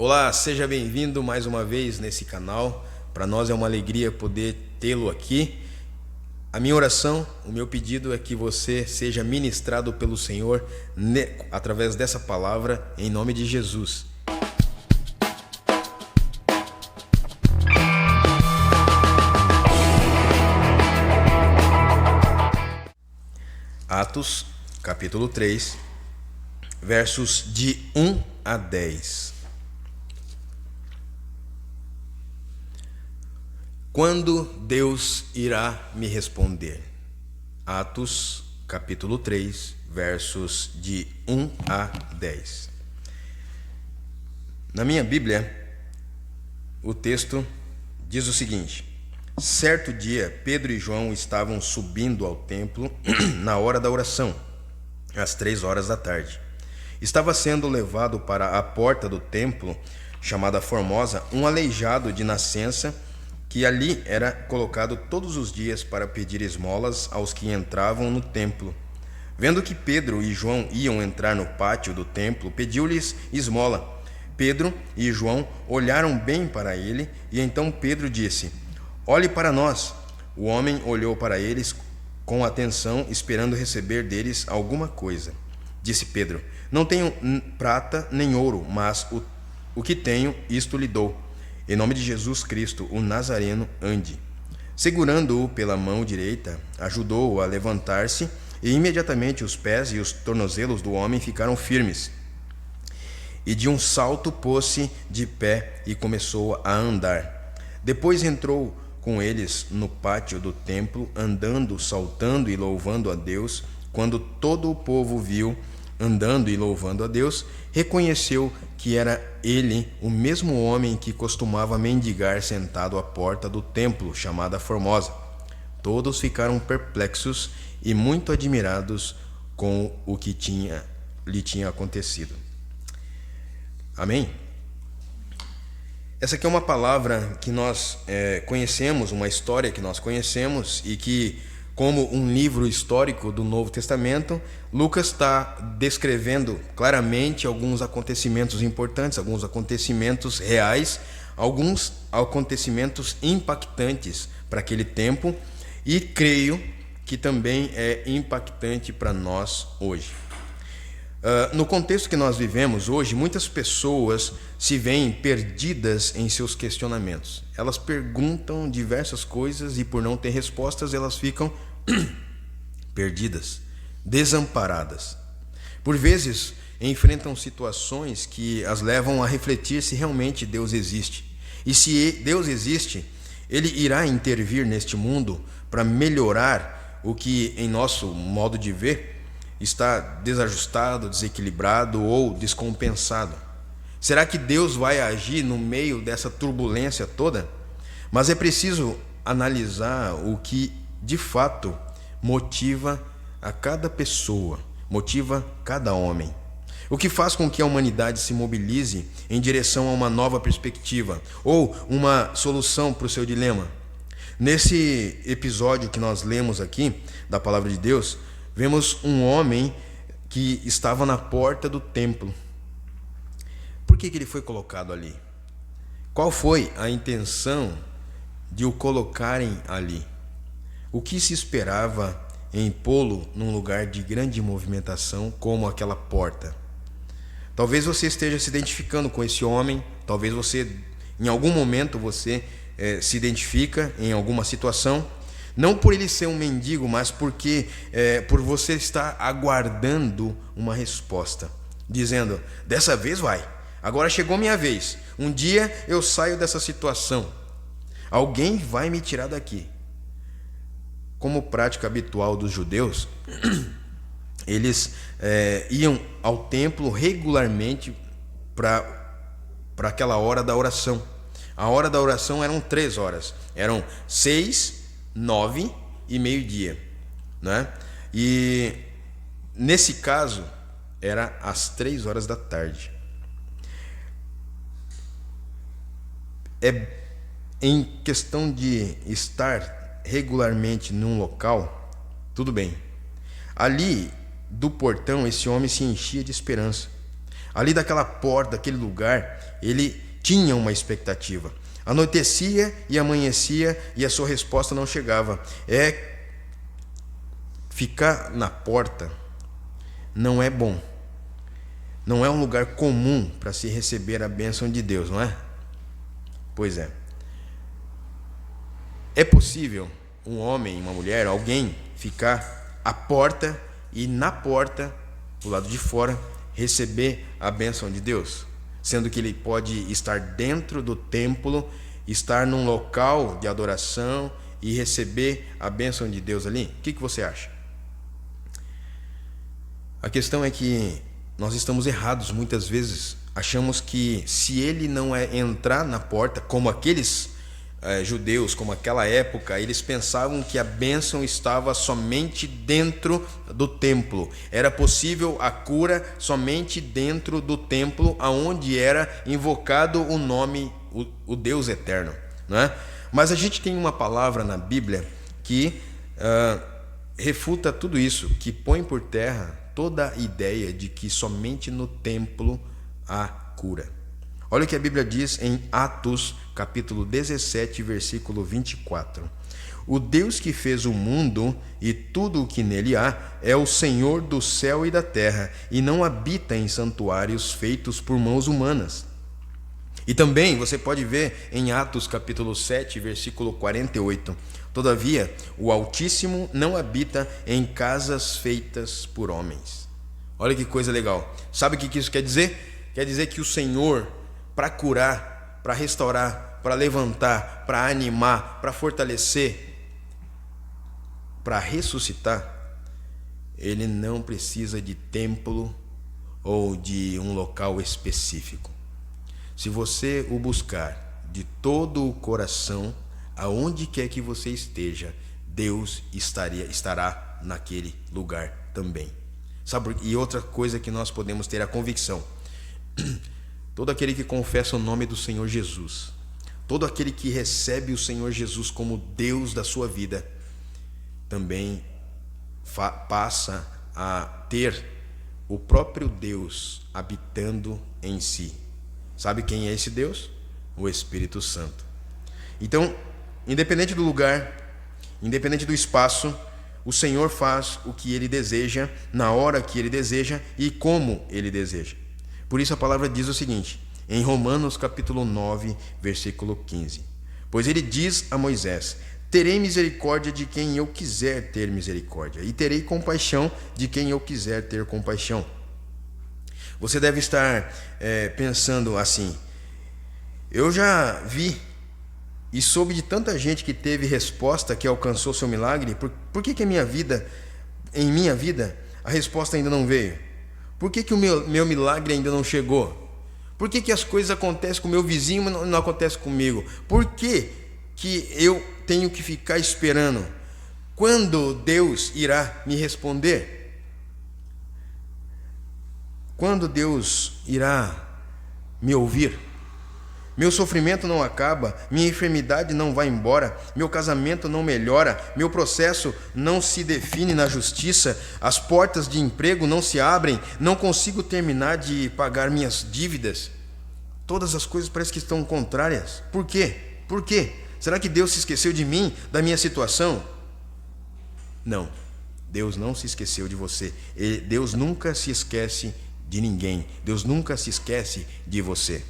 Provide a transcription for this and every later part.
Olá, seja bem-vindo mais uma vez nesse canal. Para nós é uma alegria poder tê-lo aqui. A minha oração, o meu pedido é que você seja ministrado pelo Senhor através dessa palavra, em nome de Jesus. Atos, capítulo 3, versos de 1 a 10. Quando Deus irá me responder? Atos, capítulo 3, versos de 1 a 10. Na minha Bíblia, o texto diz o seguinte: certo dia, Pedro e João estavam subindo ao templo na hora da oração, às 3 horas da tarde. Estava sendo levado para a porta do templo, chamada Formosa, um aleijado de nascença, que ali era colocado todos os dias para pedir esmolas aos que entravam no templo. Vendo que Pedro e João iam entrar no pátio do templo, pediu-lhes esmola. Pedro e João olharam bem para ele, e então Pedro disse: olhe para nós. O homem olhou para eles com atenção, esperando receber deles alguma coisa. Disse Pedro: não tenho prata nem ouro, mas o que tenho, isto lhe dou. Em nome de Jesus Cristo, o Nazareno, ande. Segurando-o pela mão direita, ajudou-o a levantar-se, e imediatamente os pés e os tornozelos do homem ficaram firmes. E de um salto pôs-se de pé e começou a andar. Depois entrou com eles no pátio do templo, andando, saltando e louvando a Deus. Quando todo o povo viu andando e louvando a Deus, reconheceu que era ele o mesmo homem que costumava mendigar sentado à porta do templo, chamada Formosa. Todos ficaram perplexos e muito admirados com o que lhe tinha acontecido. Amém? Essa aqui é uma palavra que nós conhecemos, uma história que nós conhecemos e que, como um livro histórico do Novo Testamento, Lucas está descrevendo claramente alguns acontecimentos importantes, alguns acontecimentos reais, alguns acontecimentos impactantes para aquele tempo, e creio que também é impactante para nós hoje. No contexto que nós vivemos hoje, muitas pessoas se veem perdidas em seus questionamentos. Elas perguntam diversas coisas e, por não ter respostas, elas ficam perdidas, desamparadas. Por vezes, enfrentam situações que as levam a refletir se realmente Deus existe. E se Deus existe, Ele irá intervir neste mundo para melhorar o que, em nosso modo de ver, está desajustado, desequilibrado ou descompensado. Será que Deus vai agir no meio dessa turbulência toda? Mas é preciso analisar o que de fato motiva a cada pessoa, motiva cada homem. O que faz com que a humanidade se mobilize em direção a uma nova perspectiva ou uma solução para o seu dilema. Nesse episódio que nós lemos aqui da Palavra de Deus, vemos um homem que estava na porta do templo. Por que ele foi colocado ali? Qual foi a intenção de o colocarem ali? O que se esperava em pô-lo num lugar de grande movimentação como aquela porta? Talvez você esteja se identificando com esse homem, talvez você, em algum momento, você se identifica em alguma situação. Não por ele ser um mendigo, mas porque por você estar aguardando uma resposta, dizendo: dessa vez vai, agora chegou minha vez, um dia eu saio dessa situação, alguém vai me tirar daqui. Como prática habitual dos judeus, eles iam ao templo regularmente para aquela hora da oração. A hora da oração eram 3 horas, eram 6, 9 e meio-dia, né? E nesse caso era às 3 horas da tarde. Em questão de estar regularmente num local, tudo bem. Ali do portão esse homem se enchia de esperança. Ali daquela porta, daquele lugar, ele tinha uma expectativa. Anoitecia e amanhecia e a sua resposta não chegava. Ficar na porta não é bom. Não é um lugar comum para se receber a bênção de Deus, não é? Pois é. É possível um homem, uma mulher, alguém ficar à porta e na porta, do lado de fora, receber a bênção de Deus, sendo que ele pode estar dentro do templo, estar num local de adoração e receber a bênção de Deus ali? O que você acha? A questão é que nós estamos errados muitas vezes. Achamos que se ele não entrar na porta, como aqueles judeus, como aquela época, eles pensavam que a bênção estava somente dentro do templo. Era possível a cura somente dentro do templo, aonde era invocado o nome, o Deus eterno, não é? Mas a gente tem uma palavra na Bíblia que refuta tudo isso, que põe por terra toda a ideia de que somente no templo há cura. Olha o que a Bíblia diz em Atos, capítulo 17, versículo 24. O Deus que fez o mundo e tudo o que nele há é o Senhor do céu e da terra, e não habita em santuários feitos por mãos humanas. E também você pode ver em Atos, capítulo 7, versículo 48. Todavia, o Altíssimo não habita em casas feitas por homens. Olha que coisa legal. Sabe o que isso quer dizer? Quer dizer que o Senhor, para curar, para restaurar, para levantar, para animar, para fortalecer, para ressuscitar, ele não precisa de templo ou de um local específico. Se você o buscar de todo o coração, aonde quer que você esteja, Deus estará naquele lugar também. Sabe? E outra coisa que nós podemos ter a convicção: todo aquele que confessa o nome do Senhor Jesus, todo aquele que recebe o Senhor Jesus como Deus da sua vida, também passa a ter o próprio Deus habitando em si. Sabe quem é esse Deus? O Espírito Santo. Então, independente do lugar, independente do espaço, o Senhor faz o que Ele deseja, na hora que Ele deseja e como Ele deseja. Por isso a palavra diz o seguinte, em Romanos capítulo 9, versículo 15. Pois Ele diz a Moisés: terei misericórdia de quem eu quiser ter misericórdia, e terei compaixão de quem eu quiser ter compaixão. Você deve estar pensando assim: eu já vi e soube de tanta gente que teve resposta, que alcançou seu milagre. Por que em minha vida, a resposta ainda não veio? Por que o meu milagre ainda não chegou? Por que as coisas acontecem com o meu vizinho, mas não acontecem comigo? Por que eu tenho que ficar esperando? Quando Deus irá me responder? Quando Deus irá me ouvir? Meu sofrimento não acaba, minha enfermidade não vai embora, meu casamento não melhora, meu processo não se define na justiça, as portas de emprego não se abrem, não consigo terminar de pagar minhas dívidas. Todas as coisas parecem que estão contrárias. Por quê? Por quê? Será que Deus se esqueceu de mim, da minha situação? Não, Deus não se esqueceu de você. Deus nunca se esquece de ninguém. Deus nunca se esquece de você.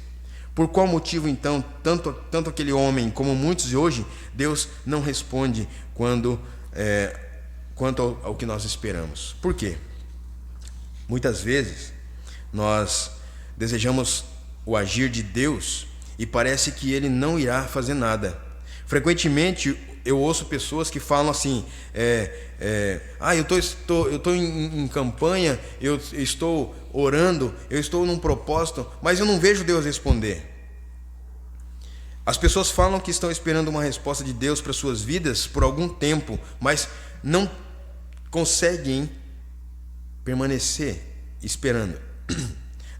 Por qual motivo, então, tanto aquele homem como muitos de hoje, Deus não responde quanto ao que nós esperamos? Por quê? Muitas vezes nós desejamos o agir de Deus e parece que Ele não irá fazer nada. Frequentemente eu ouço pessoas que falam assim: eu estou em campanha, eu estou orando, eu estou num propósito, mas eu não vejo Deus responder. As pessoas falam que estão esperando uma resposta de Deus para suas vidas por algum tempo, mas não conseguem permanecer esperando.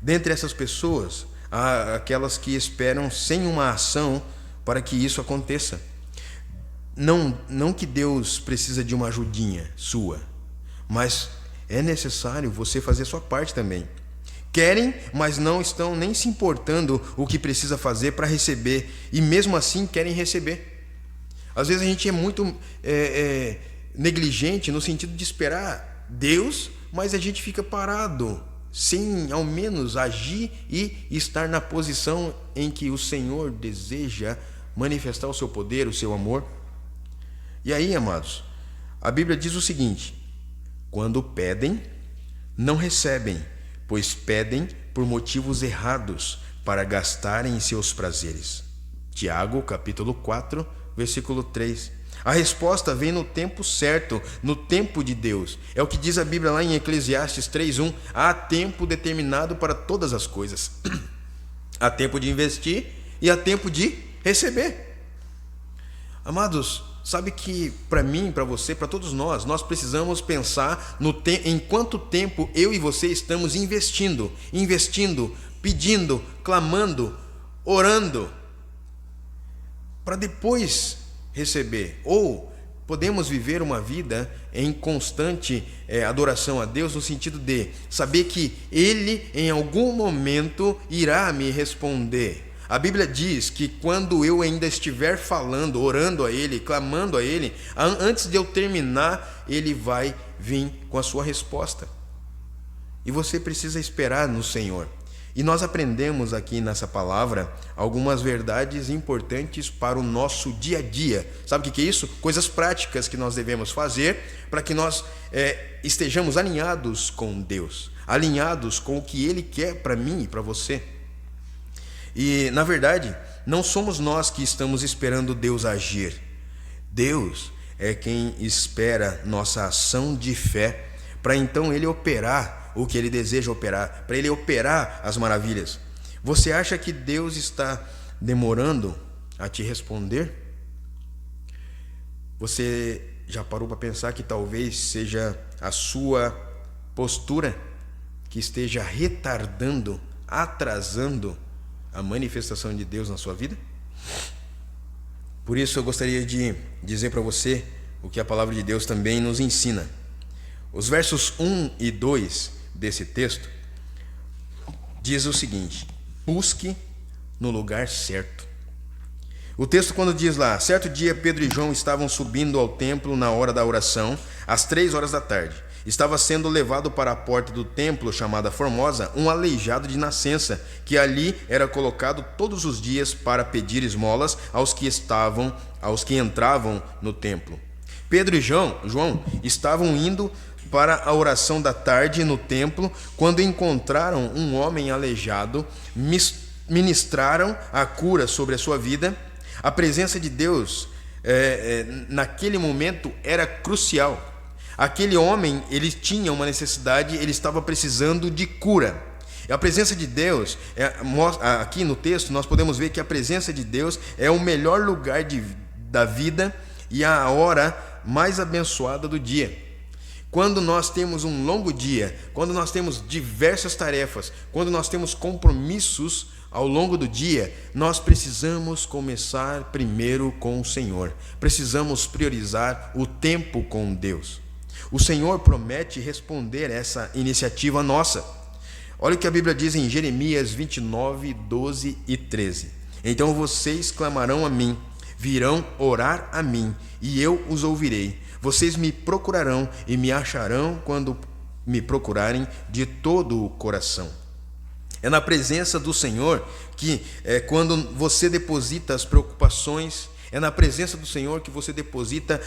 Dentre essas pessoas, há aquelas que esperam sem uma ação para que isso aconteça. Não que Deus precisa de uma ajudinha sua, mas é necessário você fazer a sua parte também. Querem, mas não estão nem se importando o que precisa fazer para receber, e mesmo assim querem receber. Às vezes a gente é muito negligente no sentido de esperar Deus, mas a gente fica parado, sem ao menos agir e estar na posição em que o Senhor deseja manifestar o seu poder, o seu amor. E aí, amados, a Bíblia diz o seguinte: quando pedem, não recebem, pois pedem por motivos errados, para gastarem em seus prazeres. Tiago, capítulo 4, versículo 3. A resposta vem no tempo certo, no tempo de Deus. É o que diz a Bíblia lá em Eclesiastes 3:1. Há tempo determinado para todas as coisas. Há tempo de investir e há tempo de receber. Amados, sabe que para mim, para você, para todos nós precisamos pensar em quanto tempo eu e você estamos investindo, pedindo, clamando, orando, para depois receber. Ou podemos viver uma vida em constante adoração a Deus, no sentido de saber que Ele em algum momento irá me responder. A Bíblia diz que quando eu ainda estiver falando, orando a Ele, clamando a Ele, antes de eu terminar, Ele vai vir com a sua resposta. E você precisa esperar no Senhor. E nós aprendemos aqui nessa palavra algumas verdades importantes para o nosso dia a dia. Sabe o que é isso? Coisas práticas que nós devemos fazer para que nós estejamos alinhados com Deus, alinhados com o que Ele quer para mim e para você. E, na verdade, não somos nós que estamos esperando Deus agir. Deus é quem espera nossa ação de fé para então Ele operar o que Ele deseja operar, para Ele operar as maravilhas. Você acha que Deus está demorando a te responder? Você já parou para pensar que talvez seja a sua postura que esteja retardando, atrasando a manifestação de Deus na sua vida? Por isso eu gostaria de dizer para você o que a palavra de Deus também nos ensina. Os versos 1 e 2 desse texto diz o seguinte: busque no lugar certo. O texto, quando diz lá: certo dia Pedro e João estavam subindo ao templo na hora da oração, às 3 horas da tarde. Estava sendo levado para a porta do templo, chamada Formosa, um aleijado de nascença, que ali era colocado todos os dias para pedir esmolas aos que entravam no templo. Pedro e João estavam indo para a oração da tarde no templo, quando encontraram um homem aleijado, ministraram a cura sobre a sua vida. A presença de Deus naquele momento era crucial. Aquele homem, ele tinha uma necessidade, ele estava precisando de cura. A presença de Deus, aqui no texto nós podemos ver que a presença de Deus é o melhor lugar da vida e a hora mais abençoada do dia. Quando nós temos um longo dia, quando nós temos diversas tarefas, quando nós temos compromissos ao longo do dia, nós precisamos começar primeiro com o Senhor. Precisamos priorizar o tempo com Deus. O Senhor promete responder essa iniciativa nossa. Olha o que a Bíblia diz em Jeremias 29, 12 e 13. Então vocês clamarão a mim, virão orar a mim, e eu os ouvirei. Vocês me procurarão e me acharão quando me procurarem de todo o coração. É na presença do Senhor que quando você deposita as preocupações, é na presença do Senhor que você deposita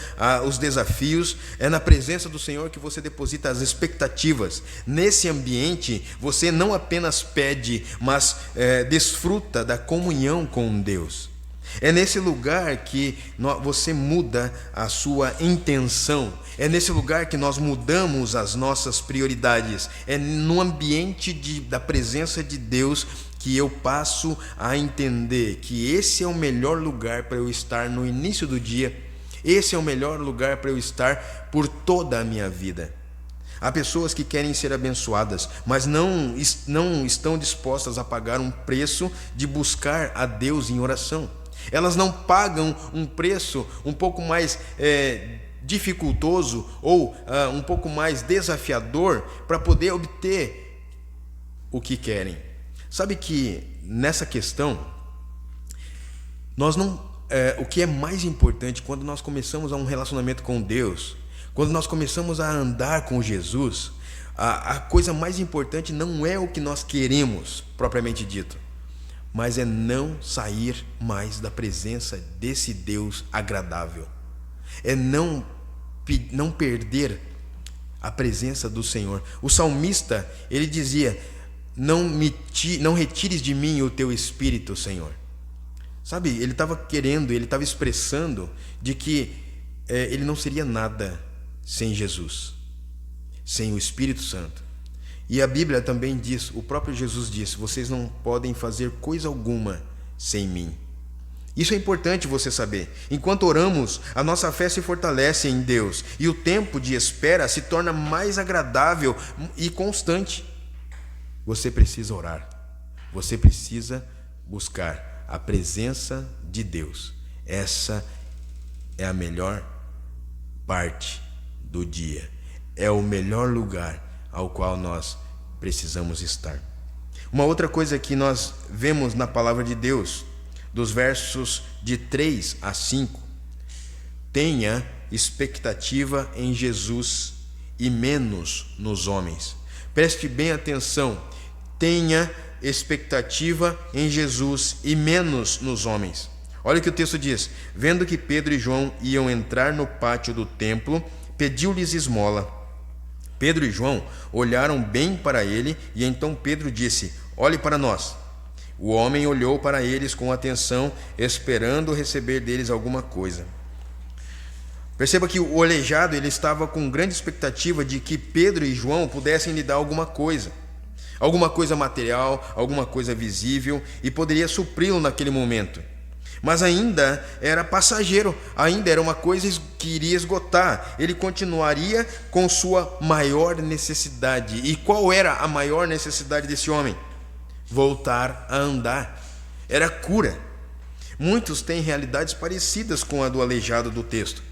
os desafios, é na presença do Senhor que você deposita as expectativas. Nesse ambiente, você não apenas pede, mas desfruta da comunhão com Deus. É nesse lugar que você muda a sua intenção. É nesse lugar que nós mudamos as nossas prioridades. É no ambiente da presença de Deus que eu passo a entender que esse é o melhor lugar para eu estar no início do dia. Esse é o melhor lugar para eu estar por toda a minha vida. Há pessoas que querem ser abençoadas, mas não estão dispostas a pagar um preço de buscar a Deus em oração. Elas não pagam um preço um pouco mais dificultoso ou um pouco mais desafiador para poder obter o que querem. Sabe que nessa questão, nós não, o que é mais importante quando nós começamos a um relacionamento com Deus, quando nós começamos a andar com Jesus, a coisa mais importante não é o que nós queremos, propriamente dito, mas é não sair mais da presença desse Deus agradável. É não perder a presença do Senhor. O salmista, ele dizia: não retires de mim o teu espírito, Senhor. Sabe, ele estava expressando de que ele não seria nada sem Jesus, sem o Espírito Santo. E a Bíblia também diz, o próprio Jesus disse: vocês não podem fazer coisa alguma sem mim. Isso é importante você saber. Enquanto oramos, a nossa fé se fortalece em Deus e o tempo de espera se torna mais agradável e constante. Você precisa orar. Você precisa buscar a presença de Deus. Essa é a melhor parte do dia. É o melhor lugar ao qual nós precisamos estar. Uma outra coisa que nós vemos na palavra de Deus, dos versos de 3 a 5, tenha expectativa em Jesus e menos nos homens. Preste bem atenção. Tenha expectativa em Jesus e menos nos homens. Olha o que o texto diz: vendo que Pedro e João iam entrar no pátio do templo, pediu-lhes esmola. Pedro e João olharam bem para ele, e então Pedro disse: olhe para nós. O homem olhou para eles com atenção, esperando receber deles alguma coisa. Perceba que o aleijado, ele estava com grande expectativa de que Pedro e João pudessem lhe dar alguma coisa material, alguma coisa visível, e poderia supri-lo naquele momento. Mas ainda era passageiro, ainda era uma coisa que iria esgotar. Ele continuaria com sua maior necessidade. E qual era a maior necessidade desse homem? Voltar a andar. Era cura. Muitos têm realidades parecidas com a do aleijado do texto.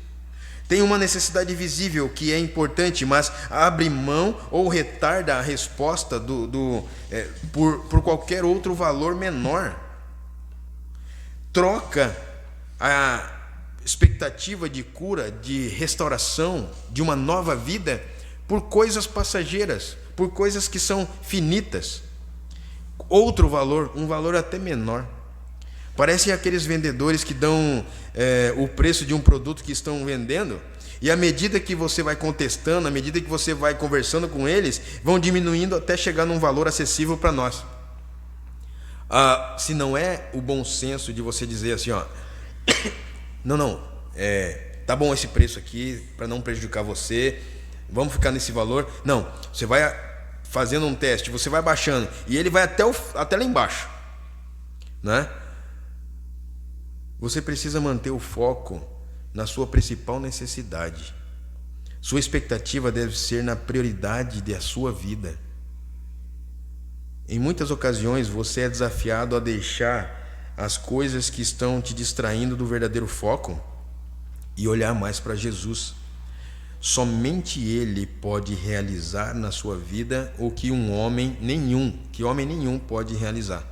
Tem uma necessidade visível que é importante, mas abre mão ou retarda a resposta por qualquer outro valor menor. Troca a expectativa de cura, de restauração, de uma nova vida, por coisas passageiras, por coisas que são finitas. Outro valor, um valor até menor. Parecem aqueles vendedores que dão o preço de um produto que estão vendendo, e à medida que você vai contestando, à medida que você vai conversando com eles, vão diminuindo até chegar num valor acessível para nós. Se não é o bom senso de você dizer assim, ó, tá bom esse preço aqui, para não prejudicar você, vamos ficar nesse valor. Não, você vai fazendo um teste, você vai baixando, e ele vai até lá embaixo, né? Você precisa manter o foco na sua principal necessidade. Sua expectativa deve ser na prioridade da sua vida. Em muitas ocasiões você é desafiado a deixar as coisas que estão te distraindo do verdadeiro foco e olhar mais para Jesus. Somente Ele pode realizar na sua vida o que homem nenhum pode realizar.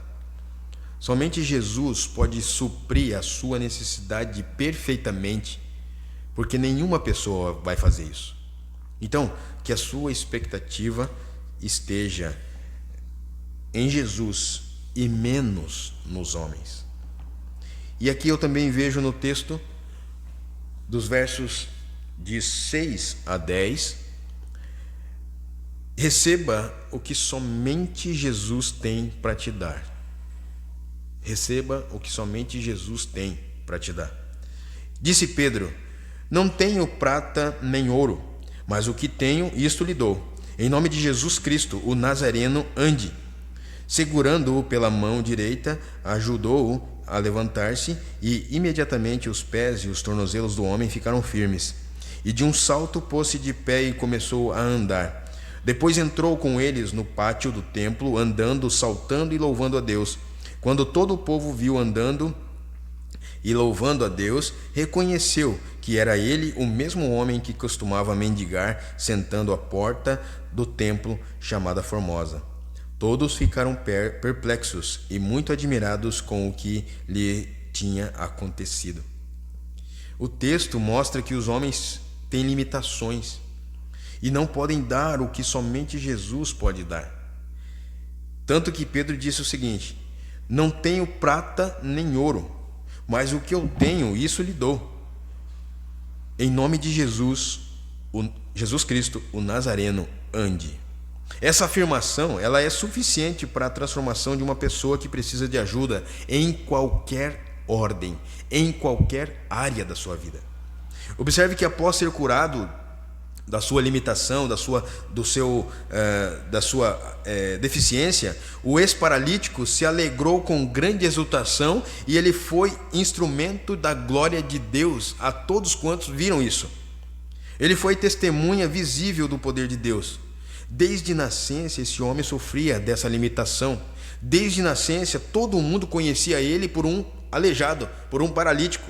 Somente Jesus pode suprir a sua necessidade perfeitamente, porque nenhuma pessoa vai fazer isso. Então, que a sua expectativa esteja em Jesus e menos nos homens. E aqui eu também vejo no texto, dos versos de 6 a 10, receba o que somente Jesus tem para te dar. Receba o que somente Jesus tem para te dar. Disse Pedro: não tenho prata nem ouro, mas o que tenho, isto lhe dou. Em nome de Jesus Cristo, o Nazareno, ande. Segurando-o pela mão direita, ajudou-o a levantar-se, e imediatamente os pés e os tornozelos do homem ficaram firmes. E de um salto pôs-se de pé e começou a andar. Depois entrou com eles no pátio do templo, andando, saltando e louvando a Deus. Quando todo o povo viu andando e louvando a Deus, reconheceu que era ele o mesmo homem que costumava mendigar, sentando à porta do templo chamada Formosa. Todos ficaram perplexos e muito admirados com o que lhe tinha acontecido. O texto mostra que os homens têm limitações e não podem dar o que somente Jesus pode dar. Tanto que Pedro disse o seguinte: não tenho prata nem ouro, mas o que eu tenho, isso lhe dou. Em nome de Jesus, Jesus Cristo, o Nazareno, ande. Essa afirmação, ela é suficiente para a transformação de uma pessoa que precisa de ajuda em qualquer ordem, em qualquer área da sua vida. Observe que após ser curado da sua limitação, da sua deficiência, o ex-paralítico se alegrou com grande exultação e ele foi instrumento da glória de Deus a todos quantos viram isso. Ele foi testemunha visível do poder de Deus. Desde nascença esse homem sofria dessa limitação. Desde nascença todo mundo conhecia ele por um aleijado, por um paralítico.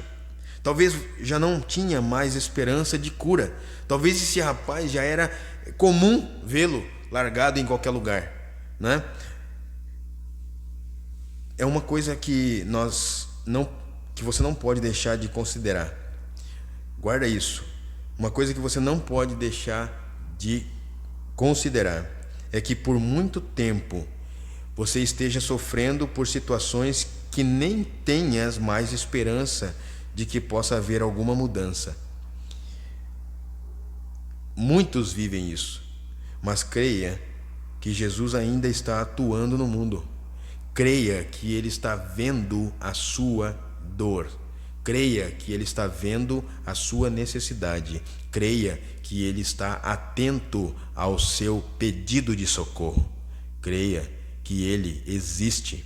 Talvez já não tinha mais esperança de cura. Talvez esse rapaz já era comum vê-lo largado em qualquer lugar, né? É uma coisa que você não pode deixar de considerar. Guarda isso. Uma coisa que você não pode deixar de considerar é que por muito tempo você esteja sofrendo por situações que nem tenhas mais esperança de que possa haver alguma mudança. Muitos vivem isso, mas creia que Jesus ainda está atuando no mundo. Creia que Ele está vendo a sua dor. Creia que Ele está vendo a sua necessidade. Creia que Ele está atento ao seu pedido de socorro. Creia que Ele existe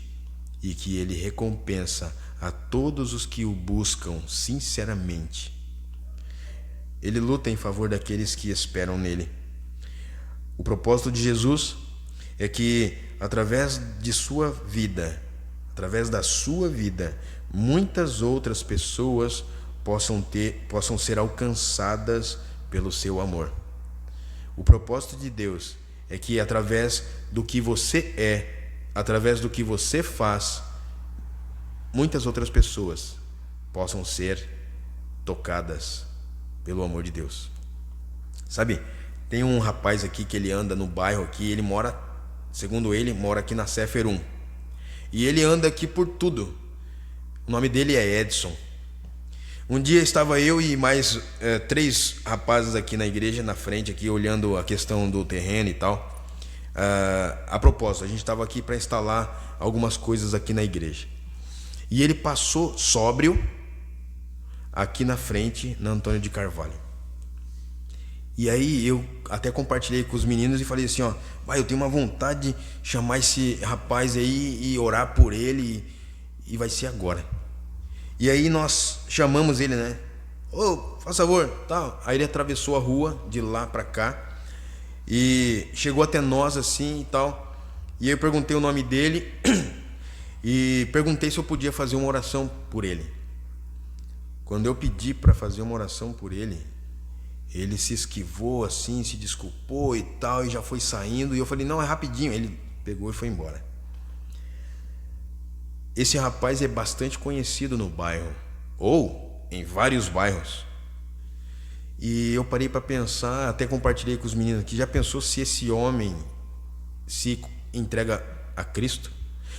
e que Ele recompensa a todos os que o buscam sinceramente. Ele luta em favor daqueles que esperam nele. O propósito de Jesus é que através de sua vida, através da sua vida, muitas outras pessoas possam ser alcançadas pelo seu amor. O propósito de Deus é que através do que você é, através do que você faz, muitas outras pessoas possam ser tocadas pelo amor de Deus. Sabe, tem um rapaz aqui que ele anda no bairro aqui, ele mora, segundo ele, mora aqui na Céfer 1. E ele anda aqui por tudo. O nome dele é Edson. Um dia estava eu e mais 3 rapazes aqui na igreja, na frente aqui, olhando a questão do terreno e tal. A propósito, a gente estava aqui para instalar algumas coisas aqui na igreja. E ele passou sóbrio aqui na frente, na Antônio de Carvalho. E aí eu até compartilhei com os meninos e falei assim, ó, eu tenho uma vontade de chamar esse rapaz aí e orar por ele e vai ser agora. E aí nós chamamos ele, né? Faz favor, tal. Aí ele atravessou a rua de lá para cá e chegou até nós assim e tal. E eu perguntei o nome dele e perguntei se eu podia fazer uma oração por ele. Quando eu pedi para fazer uma oração por ele, ele se esquivou assim, se desculpou e tal, e já foi saindo. E eu falei, não, é rapidinho. Ele pegou e foi embora. Esse rapaz é bastante conhecido no bairro, ou em vários bairros. E eu parei para pensar, até compartilhei com os meninos aqui, já pensou se esse homem se entrega a Cristo?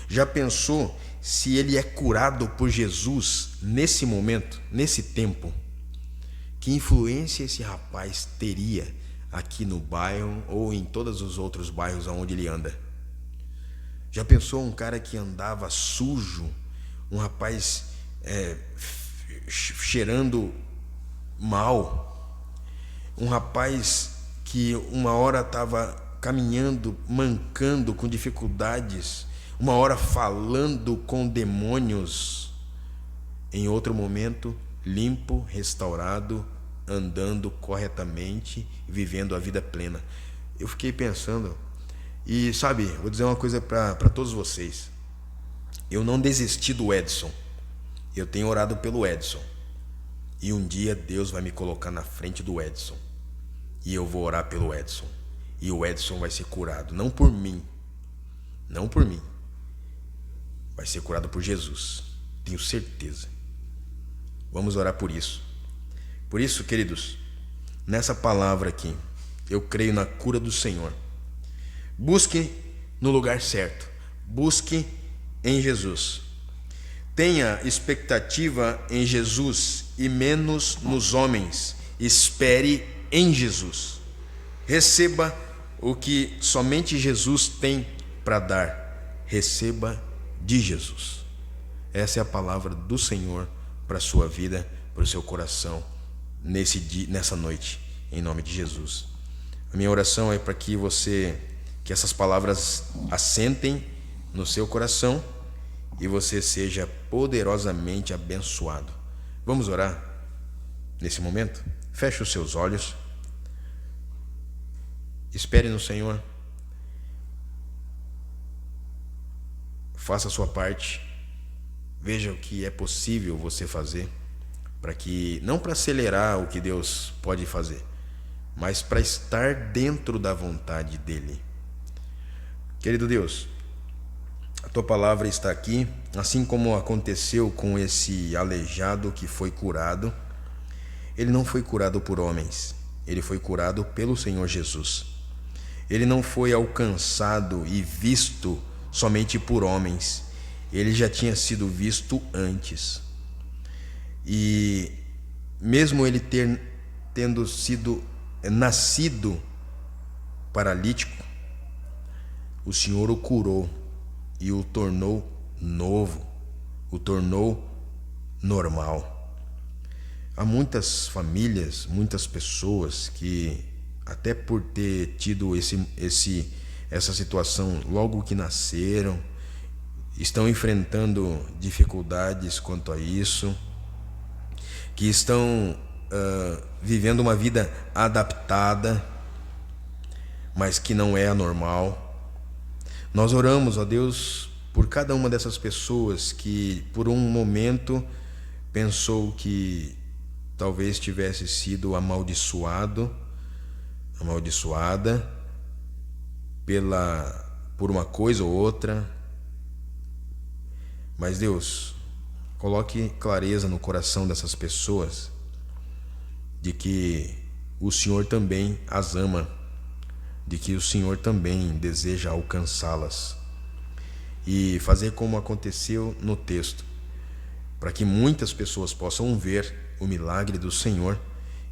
Já pensou se ele é curado por Jesus nesse momento, nesse tempo? Que influência esse rapaz teria aqui no bairro ou em todos os outros bairros onde ele anda? Já pensou um cara que andava sujo, um rapaz cheirando mal, um rapaz que uma hora estava caminhando, mancando, com dificuldades, uma hora falando com demônios, em outro momento limpo, restaurado, andando corretamente, vivendo a vida plena. Eu fiquei pensando, e sabe, vou dizer uma coisa para todos vocês. Eu não desisti do Edson. Eu tenho orado pelo Edson. E um dia Deus vai me colocar na frente do Edson. E eu vou orar pelo Edson. E o Edson vai ser curado, não por mim, não por mim. Vai ser curado por Jesus, tenho certeza. Vamos orar por isso. Por isso, queridos, nessa palavra aqui, eu creio na cura do Senhor. Busque no lugar certo, busque em Jesus. Tenha expectativa em Jesus e menos nos homens. Espere em Jesus. Receba o que somente Jesus tem para dar. Receba de Jesus. Essa é a palavra do Senhor para a sua vida, para o seu coração, nesse dia, nessa noite, em nome de Jesus. A minha oração é para que essas palavras assentem no seu coração e você seja poderosamente abençoado. Vamos orar nesse momento? Feche os seus olhos. Espere no Senhor. Faça a sua parte. Veja o que é possível você fazer, não para acelerar o que Deus pode fazer, mas para estar dentro da vontade dEle. Querido Deus, a Tua palavra está aqui, assim como aconteceu com esse aleijado que foi curado. Ele não foi curado por homens, ele foi curado pelo Senhor Jesus. Ele não foi alcançado e visto somente por homens, ele já tinha sido visto antes. E mesmo ele tendo sido nascido paralítico, o Senhor o curou e o tornou novo, o tornou normal. Há muitas famílias, muitas pessoas que, até por ter tido essa situação logo que nasceram, estão enfrentando dificuldades quanto a isso, que estão vivendo uma vida adaptada, mas que não é a normal. Nós oramos, ó Deus, por cada uma dessas pessoas que por um momento pensou que talvez tivesse sido amaldiçoada por uma coisa ou outra. Mas Deus, coloque clareza no coração dessas pessoas de que o Senhor também as ama, de que o Senhor também deseja alcançá-las, e fazer como aconteceu no texto, para que muitas pessoas possam ver o milagre do Senhor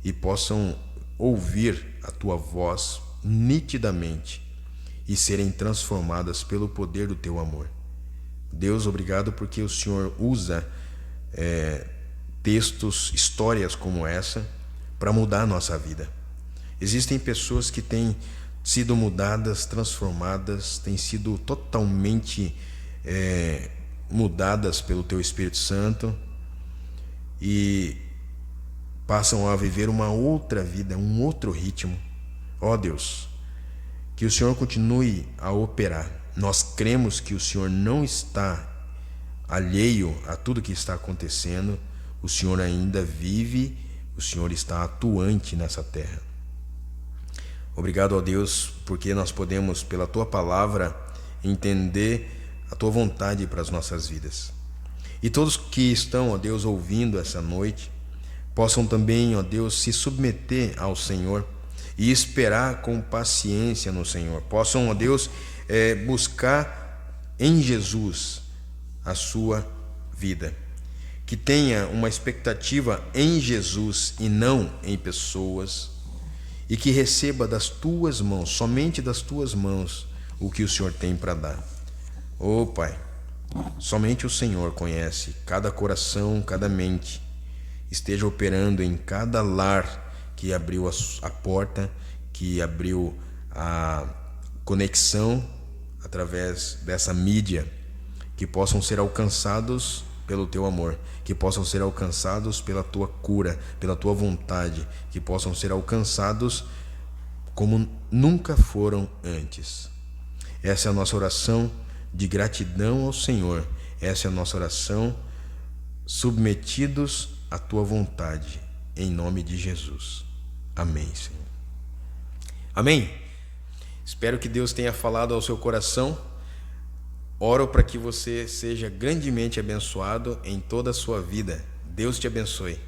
e possam ouvir a Tua voz nitidamente e serem transformadas pelo poder do Teu amor. Deus, obrigado porque o Senhor usa textos, histórias como essa para mudar a nossa vida. Existem pessoas que têm sido mudadas, transformadas, têm sido totalmente mudadas pelo Teu Espírito Santo e passam a viver uma outra vida, um outro ritmo. Ó Deus, que o Senhor continue a operar. Nós cremos que o Senhor não está alheio a tudo que está acontecendo. O Senhor ainda vive, o Senhor está atuante nessa terra. Obrigado, ó Deus, porque nós podemos, pela Tua palavra, entender a Tua vontade para as nossas vidas. E todos que estão, ó Deus, ouvindo essa noite, possam também, ó Deus, se submeter ao Senhor e esperar com paciência no Senhor. Possam, ó Deus, buscar em Jesus a sua vida. Que tenha uma expectativa em Jesus e não em pessoas. E que receba das Tuas mãos, somente das Tuas mãos, o que o Senhor tem para dar. Ó Pai, somente o Senhor conhece cada coração, cada mente. Esteja operando em cada lar que abriu a porta, que abriu a conexão através dessa mídia, que possam ser alcançados pelo Teu amor, que possam ser alcançados pela Tua cura, pela Tua vontade, que possam ser alcançados como nunca foram antes. Essa é a nossa oração de gratidão ao Senhor. Essa é a nossa oração submetidos à Tua vontade, em nome de Jesus. Amém, Senhor. Amém. Espero que Deus tenha falado ao seu coração Oro para que você seja grandemente abençoado em toda a sua vida. Deus te abençoe.